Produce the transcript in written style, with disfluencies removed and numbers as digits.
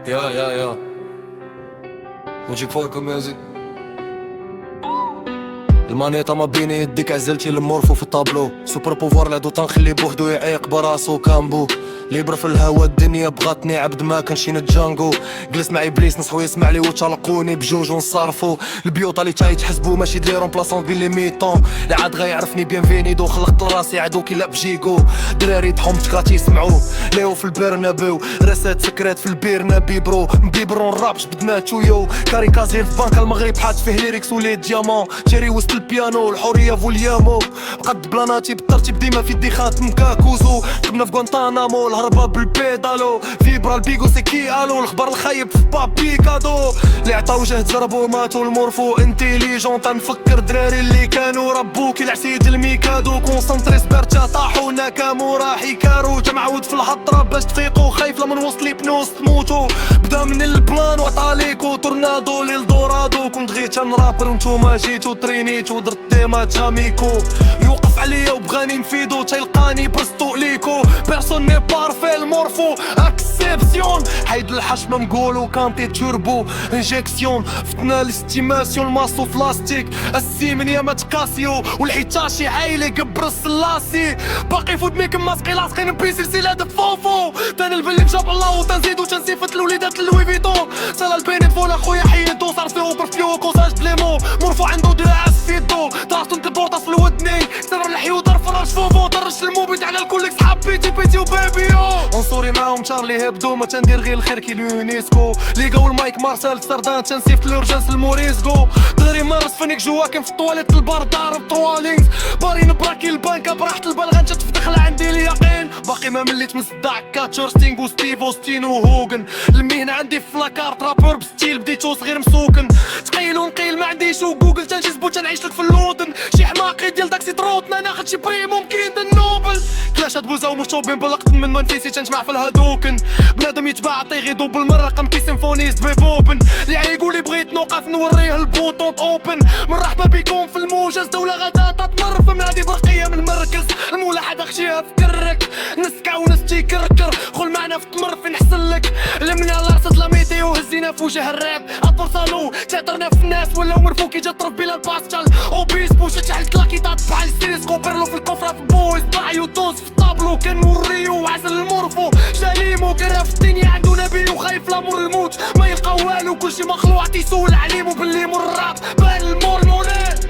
يا نجيك فوقكم يا زين. المانيطة ما بيني يديك عزلتي المورفو في الطابلو. سوبر بوفوار لعدو تنخلي بوحدو يعيق براسو كامبو. ليبر في الهوا الدنيا بغاتني عبد ما كنشين جانجو. جلس مع ابليس نصحو يسمع لي وتلقوني بجوج ونصرفو. البيوطة اللي تحسبو ماشي دي رومبلاسون بين لي ميطون. اللي عاد غيعرفني بيانفينيدو خلقت راسي عدو كيلعب بجيجو. دراري تحوم تكات يسمعو ليو في البرنابيو. راسات سكرات في البيرنابي برو. مبيبرون رابش بدماتو يو. كاريكازير في بنك المغرب حاج فيه ليريكس ولي ديامون. تيري وسط البيانو الحرية فوليامو. بقد بلاناتي بالترتيب ديما في ديخات مكاكوزو. كنا في غوانتانامو الهربة بالبيدالو. فيبرا البيغو سيكي الو. الخبر الخايب في بابي كادو. اللي عطاو جهد زربو ماتو المورفو انتيليجون. تنفكر دراري اللي كانوا ربوك العسيد الميكادو. كونسنتري سبرتا طاحو ناكامورا حيكارو. جمعود في الهضرة باش تفيقو خايف لمن وسط لي بنوس تموتو. بدا من البلان وعطاليكو تورنادو للدورادو. كنت غير تنرابر ونتوما جيتو ترينيتو درت ديما جاميكو. يوقف عليا وبغاني نفيدو تيلقاني برستو ليكو. بيرسون ني بارفي المورفو اكسبسيون. حيد الحشمة نقولو كانتي توربو انجيكسيون. فتنا الاستيماسيون الماسو فلاستيك. السيمنيا ما تقاسيو والحيتاشي عايلي قبر السلاسي. باقي فود ميك ماسقي لاصقين بي سلسلة دفوفو. تاني البلي جاب الله وتنزيدو تنسيفت الوليدات لوي فيتون. سالا البينيت فولا خويا حيدو صار فيو برفيو كوزاج بليمو. مورفو عنده دراع سفيدو. طاحتن البوطاس في الودني. سر الحيو دار فراش فوفو. طرش الموبيت على الكل صحاب بيتي بيتي وبيبيو. عنصري معاهم شارلي هبدو. ما تندير غير الخير كي اليونيسكو. ليغاو المايك مارسيل سردان تنسيفت الورجانس الموريسكو. داري مارس فنيك جوا كان في الطواليت البار ضارب طوالينغ. بارين براكي البنكة براحة البال غنشات دخل عندي اليقين. باقي ما مليت من صداع كاتشور ستينغ وستيف وستين وهوغن. المهنة عندي في لاكارت رابور بستيل بديتو صغير مسوكن. تقيل ونقيل ما عنديش وجوجل تنجي زبوت تنعيش لك في اللودن. شي حماقي ديال داكسي تروطنا ناخد شي بري ممكن النوبل. كلاش هاد بوزا ومشطوبين بالقط من ما نفيسي تنجمع في الهادوكن. بنادم يتباع طيغيدو بالمرة قمتي سيمفونيست بيبوبن. اللي عيقولي بغيت نوقف نوريه البوطون اوبن. مرحبا بكم في الموجز دولة غدا تطمر. في منادي برقية من المركز المولى حدا خشيها في كرك. نسكع ونستي كركر خل معنا في تمر في نحسلك. لمنا لارصد لاميتي وهزينا في وجه الراب. اطر صالو تعطرنا في الناس ولاو مرفوكي جا طرف بلا الباستال. اوبيس بوشة شحال تلاكي تاط بحال ستيريسكو. بيرلو في الكفرة في بويز باعي ودوز في الطابلو. كان نوريو وعسل المورفو جاليمو. كان في الدنيا عندو نبي وخايف لامور الموت. ما يلقى والو كلشي مخلوع تيسول عليمو باللي مر الراب بان المور مونات.